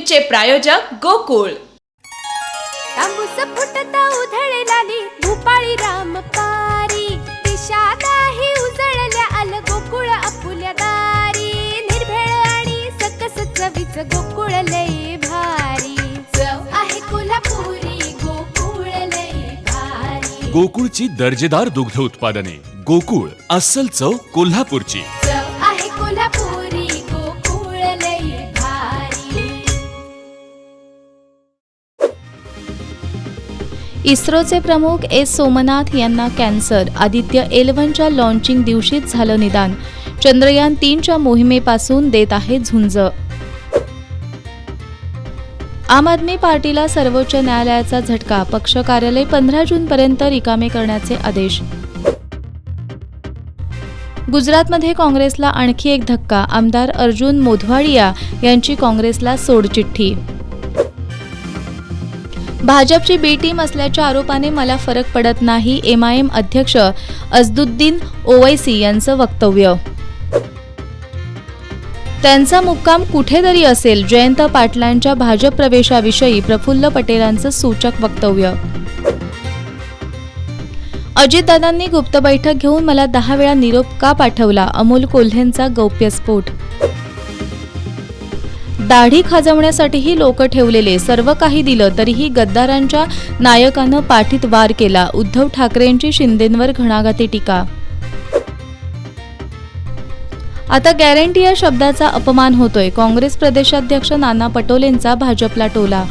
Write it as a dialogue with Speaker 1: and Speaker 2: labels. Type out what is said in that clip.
Speaker 1: चे प्रायोजक गोकुळ.
Speaker 2: तांबूस फुटता उधळलाली भूपाळी रामपारी, दिशा नाही उजळल्या आल गोकुळ आपुल्या दारी. निर्भेळ आणि सकस चवीच गोकुळ लय भारी, चव आहे कोल्हापुरी गोकुळ लय भारी.
Speaker 3: गोकुळची दर्जेदार दुग्ध उत्पादने. गोकुळ, अस्सल चव कोल्हापूरची.
Speaker 2: चव आहे कोल्हापुरी गोकुळ लय भारी.
Speaker 4: इस्रोचे प्रमुख एस सोमनाथ यांना कॅन्सर. आदित्य एल1च्या लॉन्चिंग दिवशीच झालं निदान. चंद्रयान 3च्या मोहिमेपासून देत आहे झुंज. आम आदमी पार्टीला सर्वोच्च न्यायालयाचा झटका. पक्ष कार्यालय 15 जूनपर्यंत रिकामे करण्याचे आदेश. गुजरातमध्ये काँग्रेसला आणखी एक धक्का. आमदार अर्जुन मोधवाडिया यांची काँग्रेसला सोडचिठ्ठी. भाजपची बी टीम असल्याच्या आरोपाने मला फरक पडत नाही. एमआयएम अध्यक्ष असदुद्दीन ओवैसी यांचं वक्तव्य. त्यांचा मुक्काम कुठेतरी असेल. जयंत पाटलांच्या भाजप प्रवेशाविषयी प्रफुल्ल पटेलांचं सूचक वक्तव्य. अजितदादांनी गुप्त बैठक घेऊन मला 10 वेळा निरोप का पाठवला. अमोल कोल्हेंचा गौप्यस्फोट. दाढी खाजवण्यासाठीही लोक ठेवलेले. सर्व काही दिलं तरीही गद्दारांच्या नायकानं पाठीत वार केला. उद्धव ठाकरेंची शिंदेंवर घणाघाती टीका. आता गॅरंटी या शब्दाचा अपमान होतोय. काँग्रेस प्रदेशाध्यक्ष नाना पटोलेंचा भाजपला टोला.